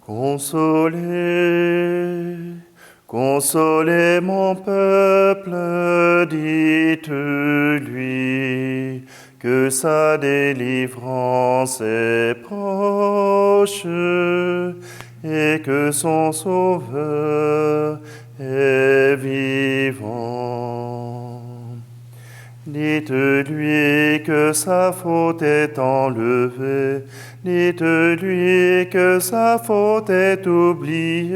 Consolez, consolez mon peuple, dites-lui que sa délivrance est proche et que son Sauveur est vivant. Dites-lui que sa faute est enlevée, dites-lui que sa faute est oubliée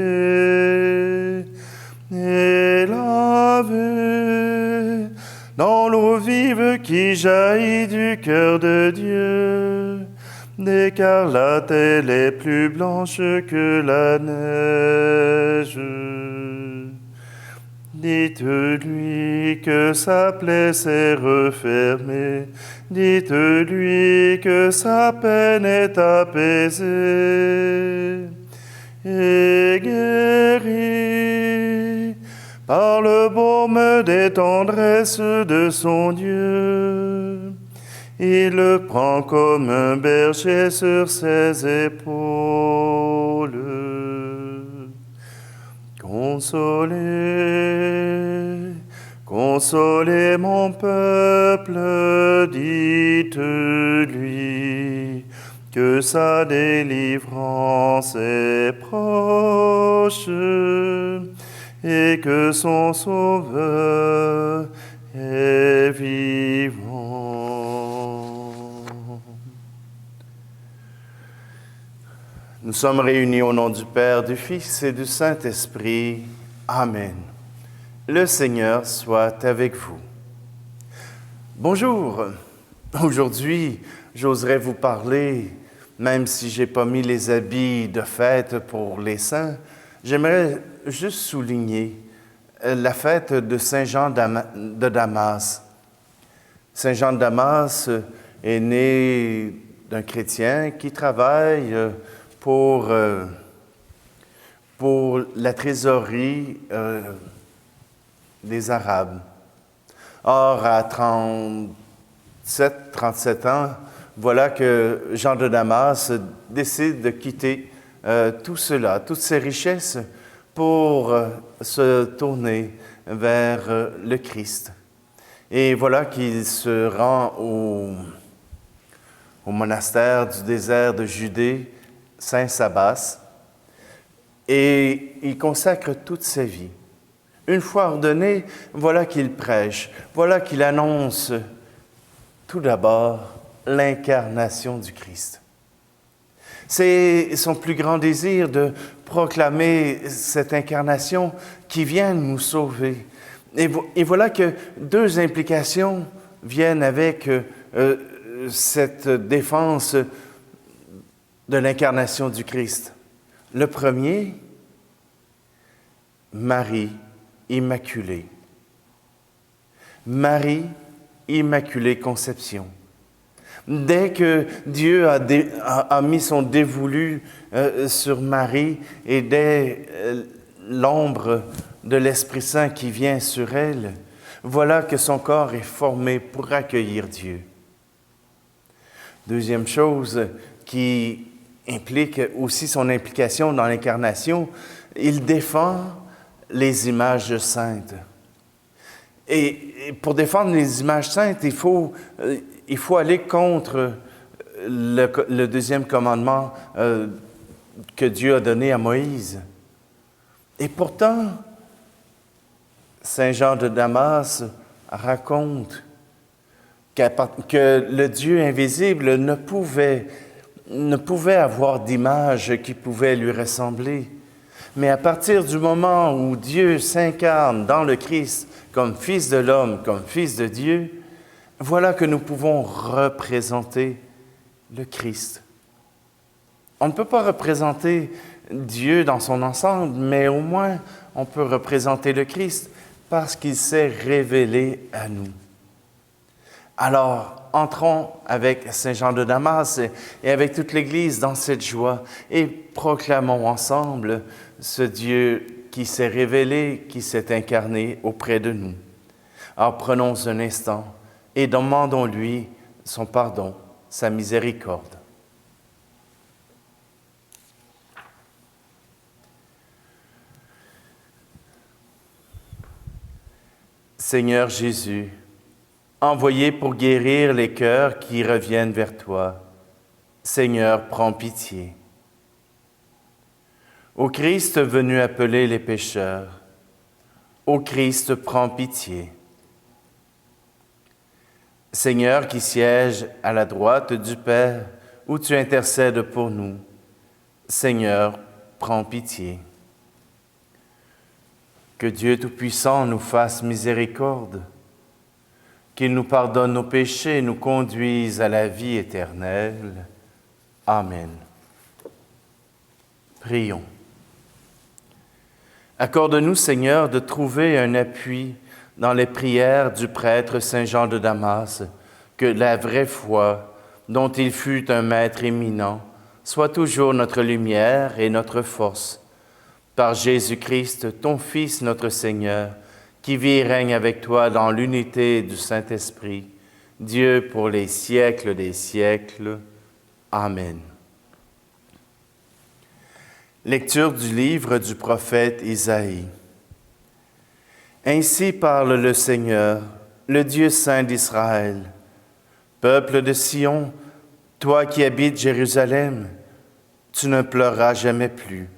et lavée dans l'eau vive qui jaillit du cœur de Dieu. D'écarlate, elle est plus blanche que la neige. Dites-lui que sa plaie s'est refermée, dites-lui que sa peine est apaisée et guérie par le baume des tendresses de son Dieu. Il le prend comme un berger sur ses épaules. Consolez, consolez mon peuple, dites-lui que sa délivrance est proche et que son Sauveur est vivant. Nous sommes réunis au nom du Père, du Fils et du Saint-Esprit. Amen. Le Seigneur soit avec vous. Bonjour. Aujourd'hui, j'oserais vous parler, même si je n'ai pas mis les habits de fête pour les saints, j'aimerais juste souligner la fête de Saint Jean de Damas. Saint Jean de Damas est né d'un chrétien qui travaille pour la trésorerie des Arabes. Or, à 37 ans, voilà que Jean de Damas décide de quitter tout cela, toutes ces richesses, pour se tourner vers le Christ. Et voilà qu'il se rend au monastère du désert de Judée, Saint-Sabas, et il consacre toute sa vie. Une fois ordonné, voilà qu'il prêche, voilà qu'il annonce tout d'abord l'incarnation du Christ. C'est son plus grand désir de proclamer cette incarnation qui vient nous sauver. Et voilà que deux implications viennent avec cette défense de l'incarnation du Christ. Le premier, Marie Immaculée. Marie Immaculée Conception. Dès que Dieu a mis son dévolu sur Marie et dès l'ombre de l'Esprit Saint qui vient sur elle, voilà que son corps est formé pour accueillir Dieu. Deuxième chose qui implique aussi son implication dans l'incarnation, il défend les images saintes. Et pour défendre les images saintes, il faut aller contre le deuxième commandement que Dieu a donné à Moïse. Et pourtant, Saint Jean de Damas raconte que le Dieu invisible ne pouvait avoir d'image qui pouvait lui ressembler. Mais à partir du moment où Dieu s'incarne dans le Christ comme Fils de l'homme, comme Fils de Dieu, voilà que nous pouvons représenter le Christ. On ne peut pas représenter Dieu dans son ensemble, mais au moins on peut représenter le Christ parce qu'il s'est révélé à nous. Alors, entrons avec Saint Jean de Damas et avec toute l'Église dans cette joie et proclamons ensemble ce Dieu qui s'est révélé, qui s'est incarné auprès de nous. Alors, prenons un instant et demandons-lui son pardon, sa miséricorde. Seigneur Jésus, envoyé pour guérir les cœurs qui reviennent vers toi, Seigneur, prends pitié. Ô Christ venu appeler les pécheurs, ô Christ, prends pitié. Seigneur qui siège à la droite du Père, où tu intercèdes pour nous, Seigneur, prends pitié. Que Dieu Tout-Puissant nous fasse miséricorde, qu'il nous pardonne nos péchés et nous conduise à la vie éternelle. Amen. Prions. Accorde-nous, Seigneur, de trouver un appui dans les prières du prêtre Saint Jean de Damas, que la vraie foi, dont il fut un maître éminent, soit toujours notre lumière et notre force. Par Jésus-Christ, ton Fils, notre Seigneur, qui vit et règne avec toi dans l'unité du Saint-Esprit, Dieu pour les siècles des siècles. Amen. Lecture du livre du prophète Isaïe. Ainsi parle le Seigneur, le Dieu saint d'Israël. Peuple de Sion, toi qui habites Jérusalem, tu ne pleureras jamais plus.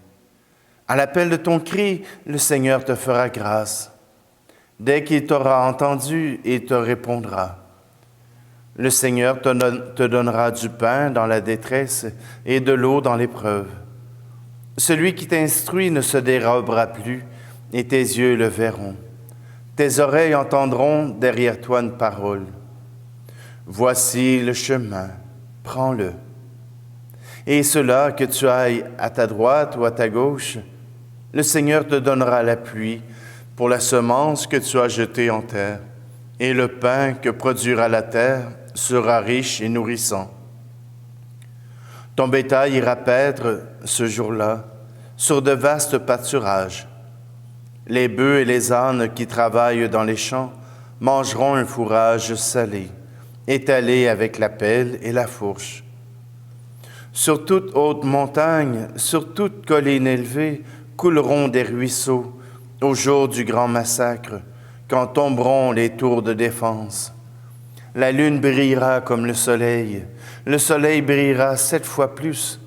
À l'appel de ton cri, le Seigneur te fera grâce. Dès qu'il t'aura entendu, il te répondra. Le Seigneur te donnera du pain dans la détresse et de l'eau dans l'épreuve. Celui qui t'instruit ne se dérobera plus, et tes yeux le verront. Tes oreilles entendront derrière toi une parole. Voici le chemin, prends-le. Et cela, que tu ailles à ta droite ou à ta gauche, le Seigneur te donnera la pluie pour la semence que tu as jetée en terre, et le pain que produira la terre sera riche et nourrissant. Ton bétail ira paître ce jour-là sur de vastes pâturages. Les bœufs et les ânes qui travaillent dans les champs mangeront un fourrage salé, étalé avec la pelle et la fourche. Sur toute haute montagne, sur toute colline élevée, couleront des ruisseaux au jour du grand massacre, quand tomberont les tours de défense. La lune brillera comme le soleil brillera 7 fois plus,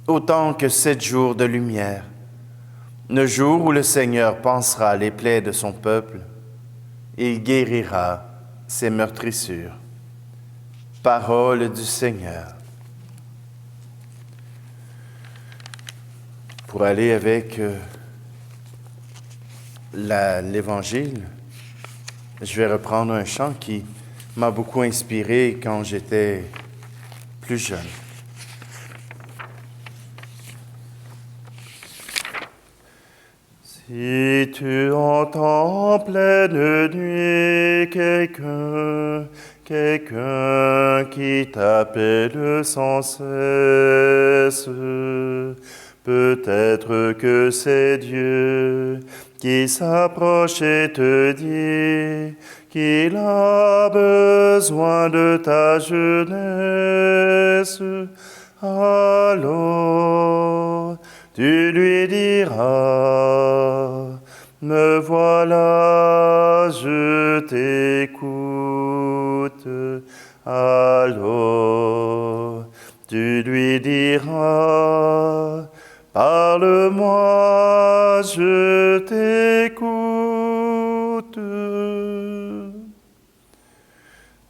autant que 7 jours de lumière. Le jour où le Seigneur pansera les plaies de son peuple, il guérira ses meurtrissures. Parole du Seigneur. Pour aller avec l'Évangile, je vais reprendre un chant qui m'a beaucoup inspiré quand j'étais plus jeune. Si tu entends en pleine nuit quelqu'un qui t'appelle sans cesse, peut-être que c'est Dieu qui s'approche et te dit qu'il a besoin de ta jeunesse. Alors tu lui diras, me voilà, je t'écoute. Alors tu lui diras, parle-moi, je t'écoute.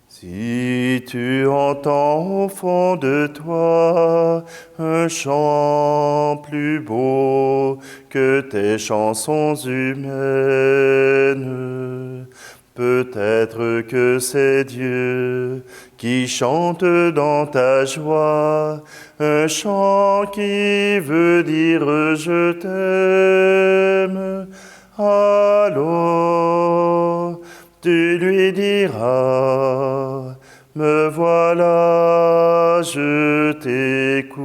Si tu entends au fond de toi un chant plus beau que tes chansons humaines, peut-être que c'est Dieu qui chante dans ta joie, un chant qui veut dire je t'aime. Alors tu lui diras, me voilà, je t'écoute.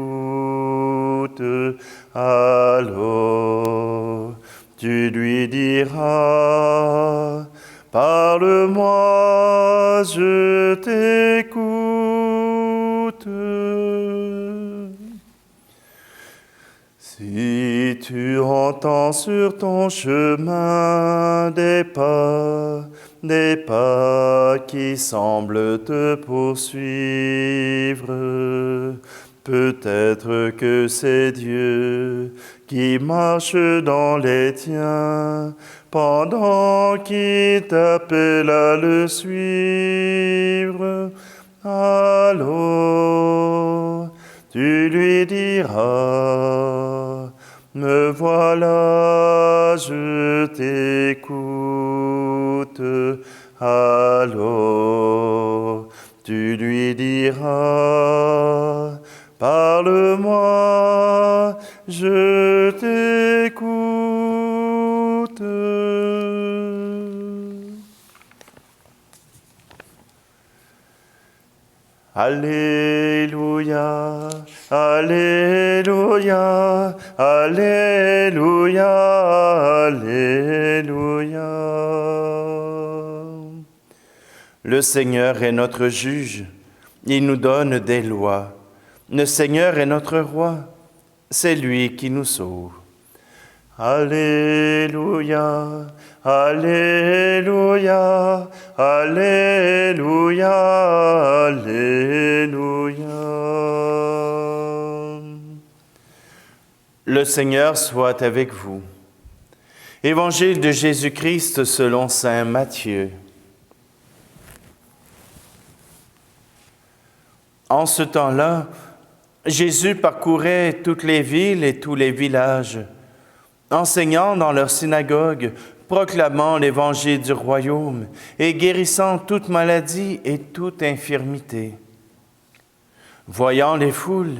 Alors tu lui diras, parle-moi, je t'écoute. Si tu entends sur ton chemin des pas des pas qui semblent te poursuivre. Peut-être que c'est Dieu qui marche dans les tiens, pendant qu'il t'appelle à le suivre. Alors, tu lui diras, me voilà, je t'écoute. Alors, tu lui diras, parle-moi, je t'écoute. Alléluia, Alléluia, Alléluia, Alléluia. Le Seigneur est notre juge, il nous donne des lois. Le Seigneur est notre roi, c'est lui qui nous sauve. Alléluia, Alléluia, Alléluia, Alléluia. Le Seigneur soit avec vous. Évangile de Jésus-Christ selon saint Matthieu. En ce temps-là, Jésus parcourait toutes les villes et tous les villages, enseignant dans leurs synagogues, proclamant l'évangile du royaume et guérissant toute maladie et toute infirmité. Voyant les foules,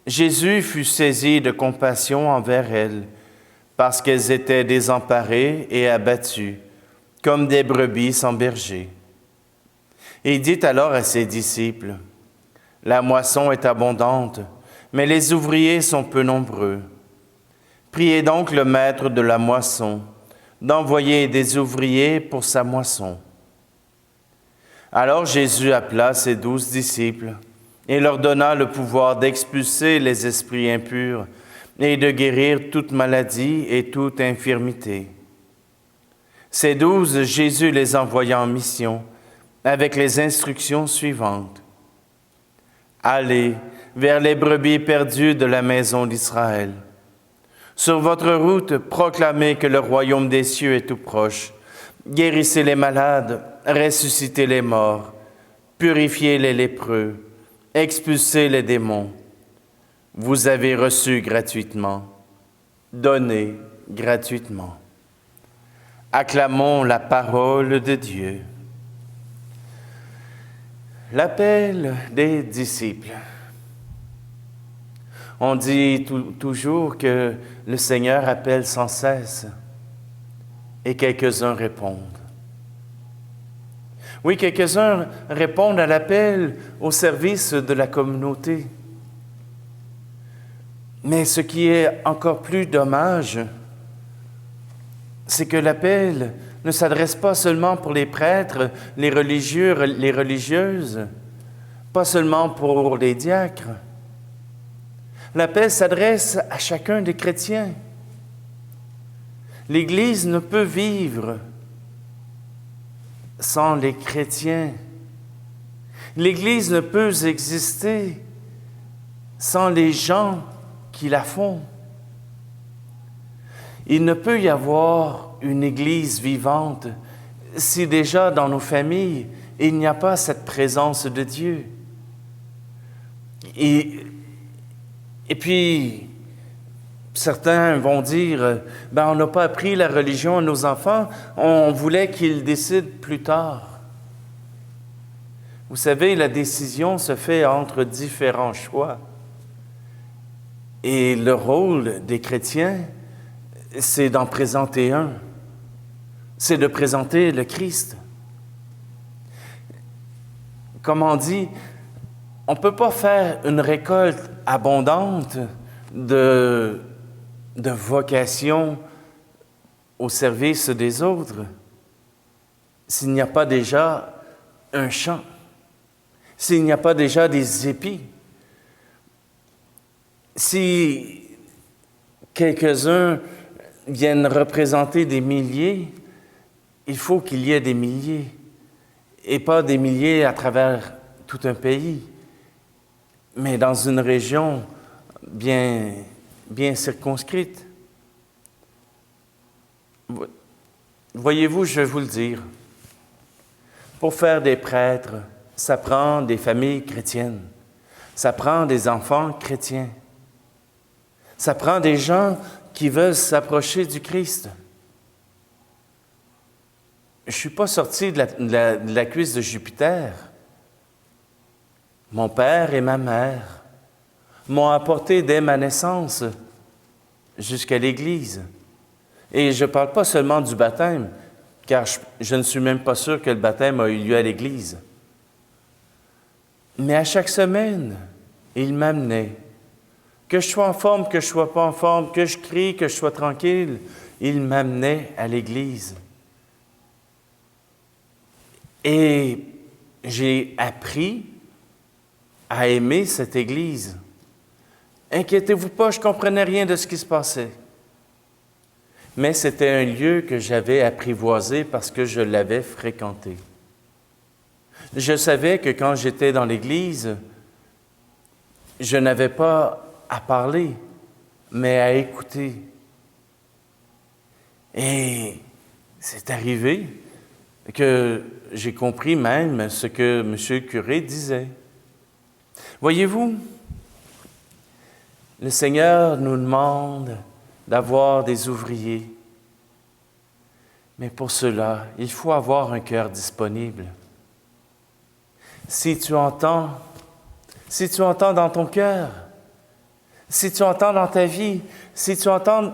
Jésus fut saisi de compassion envers elles, parce qu'elles étaient désemparées et abattues, comme des brebis sans berger. Il dit alors à ses disciples, « La moisson est abondante, mais les ouvriers sont peu nombreux. Priez donc le maître de la moisson d'envoyer des ouvriers pour sa moisson. » Alors Jésus appela ses 12 disciples et leur donna le pouvoir d'expulser les esprits impurs et de guérir toute maladie et toute infirmité. Ces 12, Jésus les envoya en mission avec les instructions suivantes. « Allez vers les brebis perdues de la maison d'Israël. Sur votre route, proclamez que le royaume des cieux est tout proche. Guérissez les malades, ressuscitez les morts, purifiez les lépreux, expulsez les démons. Vous avez reçu gratuitement, donnez gratuitement. » Acclamons la parole de Dieu. L'appel des disciples. On dit toujours que le Seigneur appelle sans cesse et quelques-uns répondent. Oui, quelques-uns répondent à l'appel au service de la communauté. Mais ce qui est encore plus dommage, c'est que l'appel ne s'adresse pas seulement pour les prêtres, les religieux, les religieuses, pas seulement pour les diacres. L'appel s'adresse à chacun des chrétiens. L'Église ne peut vivre sans les chrétiens. L'Église ne peut exister sans les gens qui la font. Il ne peut y avoir une Église vivante si déjà dans nos familles, il n'y a pas cette présence de Dieu. Et puis, certains vont dire, on n'a pas appris la religion à nos enfants, on voulait qu'ils décident plus tard. Vous savez, la décision se fait entre différents choix. Et le rôle des chrétiens, c'est d'en présenter un. C'est de présenter le Christ. Comme on dit, on ne peut pas faire une récolte abondante de vocation au service des autres s'il n'y a pas déjà un champ, s'il n'y a pas déjà des épis. Si quelques-uns viennent représenter des milliers, il faut qu'il y ait des milliers, et pas des milliers à travers tout un pays, mais dans une région bien circonscrite. Voyez-vous, je vais vous le dire, pour faire des prêtres, ça prend des familles chrétiennes, ça prend des enfants chrétiens, ça prend des gens qui veulent s'approcher du Christ. Je ne suis pas sorti de la cuisse de Jupiter. Mon père et ma mère m'ont apporté dès ma naissance jusqu'à l'Église. Et je ne parle pas seulement du baptême, car je ne suis même pas sûr que le baptême a eu lieu à l'Église. Mais à chaque semaine, il m'amenait. Que je sois en forme, que je ne sois pas en forme, que je crie, que je sois tranquille, il m'amenait à l'Église. Et j'ai appris à aimer cette Église. Inquiétez-vous pas, je ne comprenais rien de ce qui se passait. Mais c'était un lieu que j'avais apprivoisé parce que je l'avais fréquenté. Je savais que quand j'étais dans l'Église, je n'avais pas à parler, mais à écouter. Et c'est arrivé que j'ai compris même ce que M. le curé disait. Voyez-vous, le Seigneur nous demande d'avoir des ouvriers. Mais pour cela, il faut avoir un cœur disponible. Si tu entends dans ton cœur, si tu entends dans ta vie, si tu entends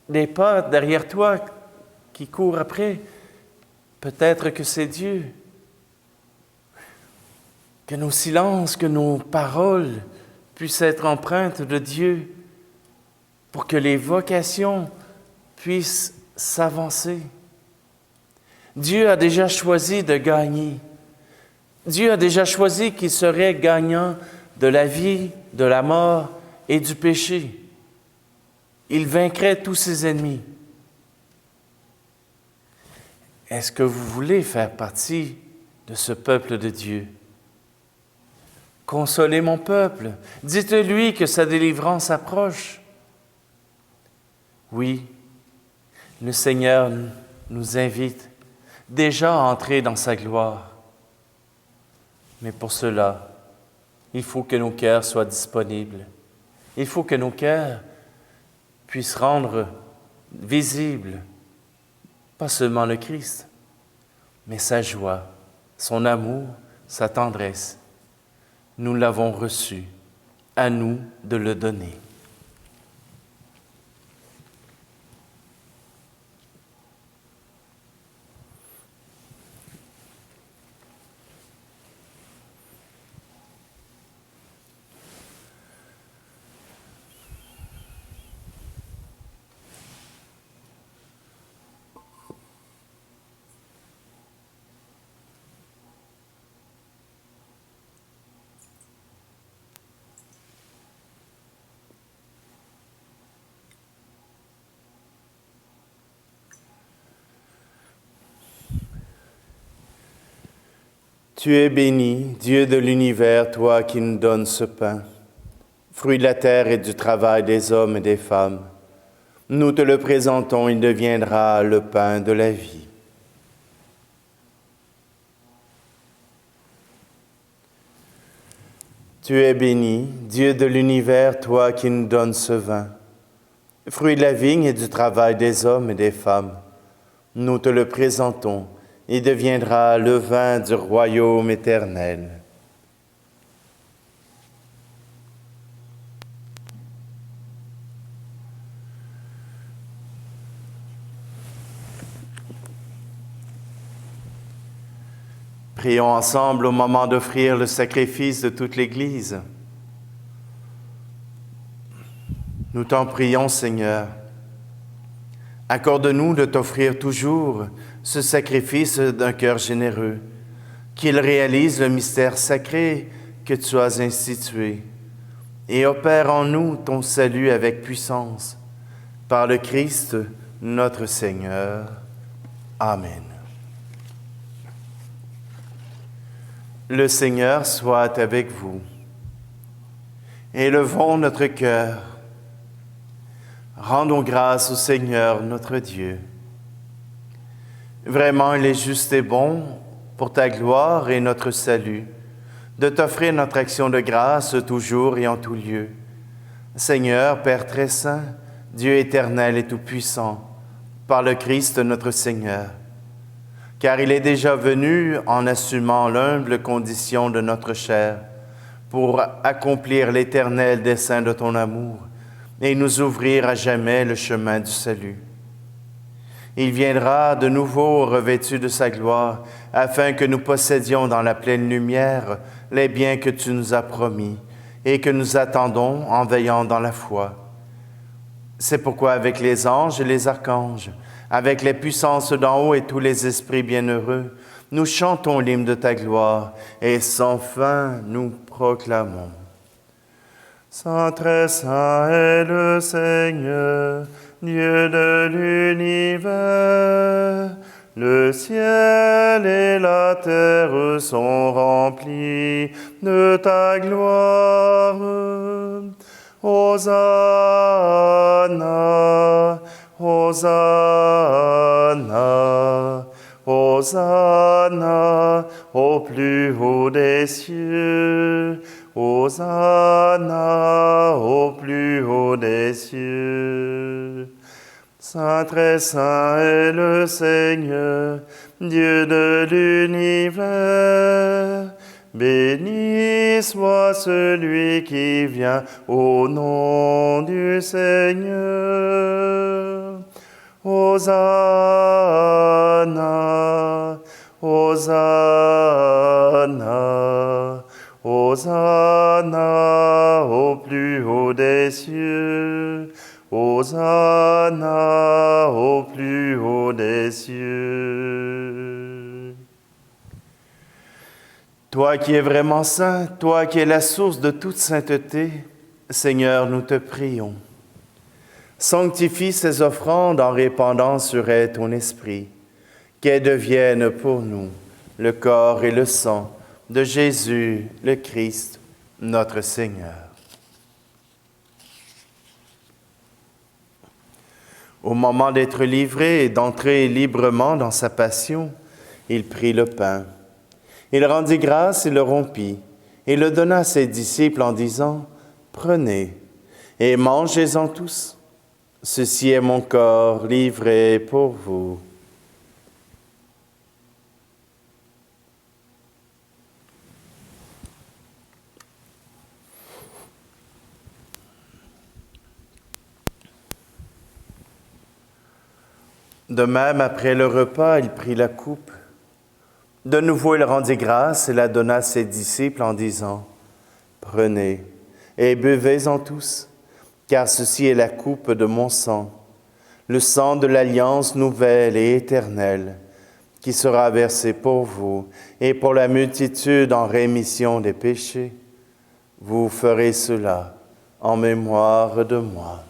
des pas derrière toi qui courent après, peut-être que c'est Dieu. Que nos silences, que nos paroles puissent être empreintes de Dieu pour que les vocations puissent s'avancer. Dieu a déjà choisi de gagner. Dieu a déjà choisi qu'il serait gagnant de la vie, de la mort et du péché. Il vaincrait tous ses ennemis. Est-ce que vous voulez faire partie de ce peuple de Dieu? Consolez mon peuple. Dites-lui que sa délivrance approche. Oui, le Seigneur nous invite déjà à entrer dans sa gloire. Mais pour cela, il faut que nos cœurs soient disponibles. Il faut que nos cœurs puissent rendre visible, pas seulement le Christ, mais sa joie, son amour, sa tendresse. Nous l'avons reçu, à nous de le donner. Tu es béni, Dieu de l'univers, toi qui nous donnes ce pain, fruit de la terre et du travail des hommes et des femmes. Nous te le présentons, il deviendra le pain de la vie. Tu es béni, Dieu de l'univers, toi qui nous donnes ce vin, fruit de la vigne et du travail des hommes et des femmes. Nous te le présentons, il deviendra le vin du royaume éternel. Prions ensemble au moment d'offrir le sacrifice de toute l'Église. Nous t'en prions, Seigneur. Accorde-nous de t'offrir toujours ce sacrifice d'un cœur généreux, qu'il réalise le mystère sacré que tu as institué et opère en nous ton salut avec puissance, par le Christ notre Seigneur. Amen. Le Seigneur soit avec vous. Élevons notre cœur. Rendons grâce au Seigneur notre Dieu. Vraiment, il est juste et bon, pour ta gloire et notre salut, de t'offrir notre action de grâce toujours et en tout lieu. Seigneur, Père très saint, Dieu éternel et tout-puissant, par le Christ notre Seigneur, car il est déjà venu en assumant l'humble condition de notre chair, pour accomplir l'éternel dessein de ton amour et nous ouvrir à jamais le chemin du salut. Il viendra de nouveau revêtu de sa gloire, afin que nous possédions dans la pleine lumière les biens que tu nous as promis et que nous attendons en veillant dans la foi. C'est pourquoi avec les anges et les archanges, avec les puissances d'en haut et tous les esprits bienheureux, nous chantons l'hymne de ta gloire et sans fin nous proclamons. Saint très saint est le Seigneur, Dieu de l'univers. Le ciel et la terre sont remplis de ta gloire. Hosanna, Hosanna, Hosanna au plus haut des cieux. Hosanna au plus haut des cieux. Saint très saint est le Seigneur, Dieu de l'univers. Béni soit celui qui vient au nom du Seigneur. Hosanna, Hosanna, Hosanna au plus haut des cieux. Hosanna au plus haut des cieux. Toi qui es vraiment saint, toi qui es la source de toute sainteté, Seigneur, nous te prions. Sanctifie ces offrandes en répandant sur elles ton esprit, qu'elles deviennent pour nous le corps et le sang de Jésus, le Christ, notre Seigneur. Au moment d'être livré et d'entrer librement dans sa passion, il prit le pain. Il rendit grâce et le rompit, et le donna à ses disciples en disant, « Prenez et mangez-en tous. Ceci est mon corps livré pour vous. » De même, après le repas, il prit la coupe. De nouveau, il rendit grâce et la donna à ses disciples en disant, « Prenez et buvez-en tous, car ceci est la coupe de mon sang, le sang de l'alliance nouvelle et éternelle, qui sera versé pour vous et pour la multitude en rémission des péchés. Vous ferez cela en mémoire de moi. »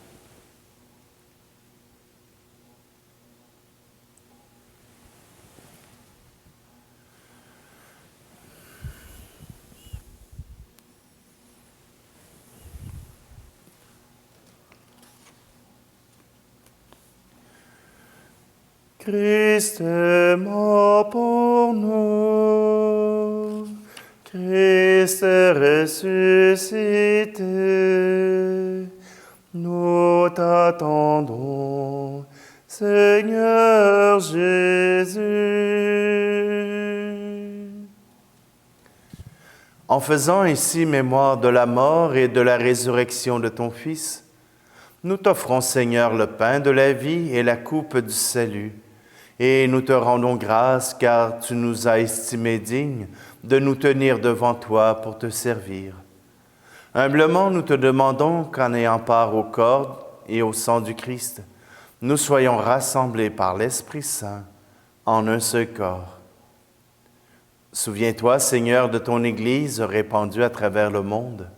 Christ est mort pour nous, Christ est ressuscité, nous t'attendons, Seigneur Jésus. En faisant ici mémoire de la mort et de la résurrection de ton Fils, nous t'offrons, Seigneur, le pain de la vie et la coupe du salut. Et nous te rendons grâce car tu nous as estimés dignes de nous tenir devant toi pour te servir. Humblement, nous te demandons qu'en ayant part au corps et au sang du Christ, nous soyons rassemblés par l'Esprit Saint en un seul corps. Souviens-toi, Seigneur, de ton Église répandue à travers le monde.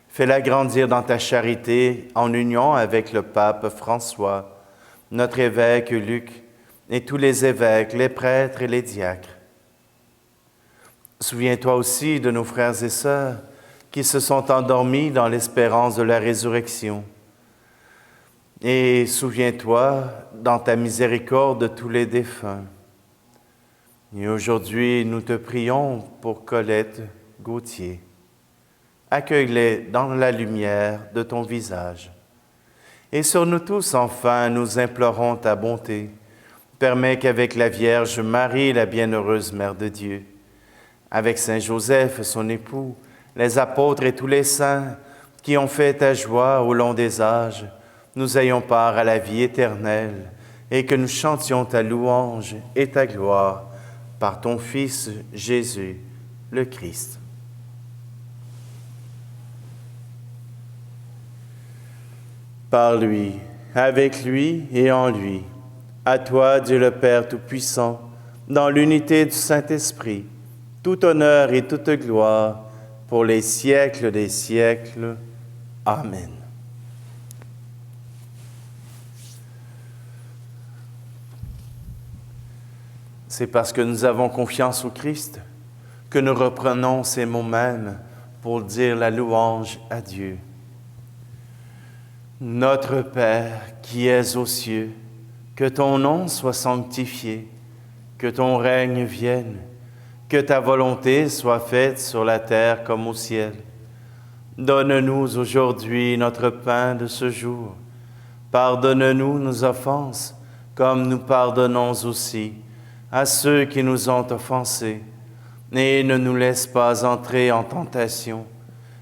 Fais-la grandir dans ta charité en union avec le pape François, notre évêque Luc, et tous les évêques, les prêtres et les diacres. Souviens-toi aussi de nos frères et sœurs qui se sont endormis dans l'espérance de la résurrection. Et souviens-toi, dans ta miséricorde, de tous les défunts. Et aujourd'hui, nous te prions pour Colette Gauthier. Accueille-les dans la lumière de ton visage. Et sur nous tous, enfin, nous implorons ta bonté. Permets qu'avec la Vierge Marie, la bienheureuse Mère de Dieu, avec Saint Joseph, son époux, les apôtres et tous les saints qui ont fait ta joie au long des âges, nous ayons part à la vie éternelle et que nous chantions ta louange et ta gloire par ton Fils Jésus, le Christ. Par lui, avec lui et en lui, à toi, Dieu le Père Tout-Puissant, dans l'unité du Saint-Esprit, tout honneur et toute gloire pour les siècles des siècles. Amen. C'est parce que nous avons confiance au Christ que nous reprenons ces mots mêmes pour dire la louange à Dieu. Notre Père qui es aux cieux, que ton nom soit sanctifié, que ton règne vienne, que ta volonté soit faite sur la terre comme au ciel. Donne-nous aujourd'hui notre pain de ce jour. Pardonne-nous nos offenses, comme nous pardonnons aussi à ceux qui nous ont offensés. Et ne nous laisse pas entrer en tentation,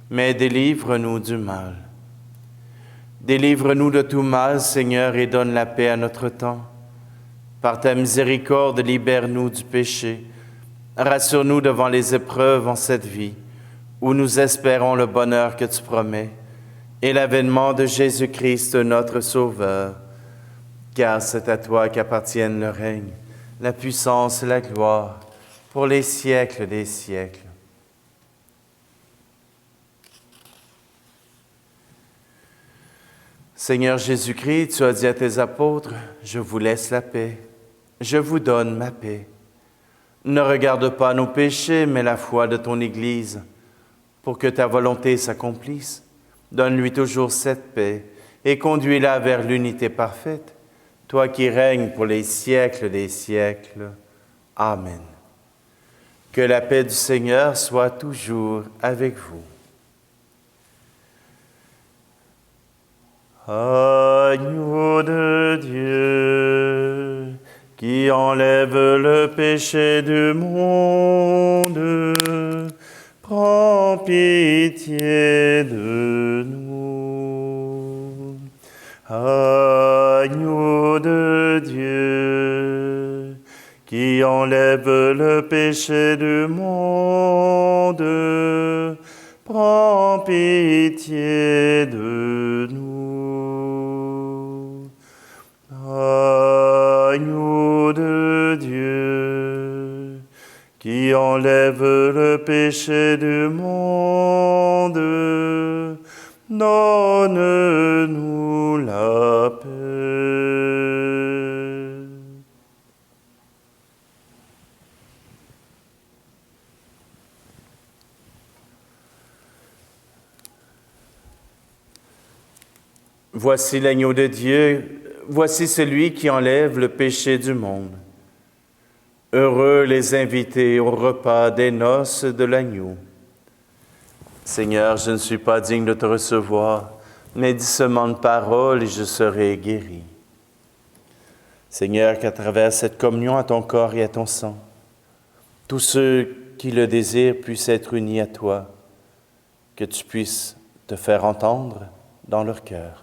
mais délivre-nous du mal. Délivre-nous de tout mal, Seigneur, et donne la paix à notre temps. Par ta miséricorde, libère-nous du péché. Rassure-nous devant les épreuves en cette vie, où nous espérons le bonheur que tu promets, et l'avènement de Jésus-Christ, notre Sauveur. Car c'est à toi qu'appartiennent le règne, la puissance et la gloire, pour les siècles des siècles. Seigneur Jésus-Christ, tu as dit à tes apôtres, « Je vous laisse la paix, je vous donne ma paix. Ne regarde pas nos péchés, mais la foi de ton Église, pour que ta volonté s'accomplisse. Donne-lui toujours cette paix et conduis-la vers l'unité parfaite, toi qui règnes pour les siècles des siècles. Amen. Que la paix du Seigneur soit toujours avec vous. Agneau de Dieu, qui enlève le péché du monde, prends pitié de nous. Agneau de Dieu, qui enlève le péché du monde, prends pitié de nous. Agneau de Dieu, qui enlève le péché du monde, donne-nous la paix. Voici l'agneau de Dieu, voici celui qui enlève le péché du monde. Heureux les invités au repas des noces de l'agneau. Seigneur, je ne suis pas digne de te recevoir, mais dis seulement une parole et je serai guéri. Seigneur, qu'à travers cette communion à ton corps et à ton sang, tous ceux qui le désirent puissent être unis à toi, que tu puisses te faire entendre dans leur cœur.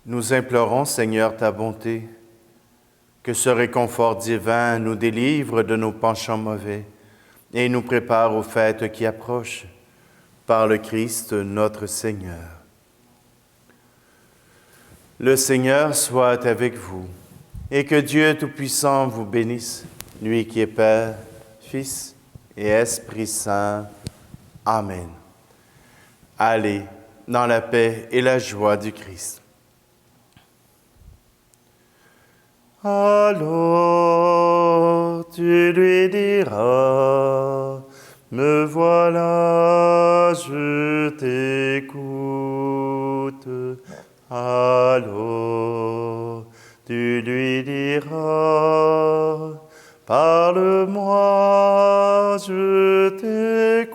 Nous implorons, Seigneur, ta bonté, que ce réconfort divin nous délivre de nos penchants mauvais et nous prépare aux fêtes qui approchent, par le Christ notre Seigneur. Le Seigneur soit avec vous, et que Dieu Tout-Puissant vous bénisse, lui qui est Père, Fils et Esprit Saint. Amen. Allez dans la paix et la joie du Christ. Alors tu lui diras, me voilà, je t'écoute. Alors tu lui diras, parle-moi, je t'écoute.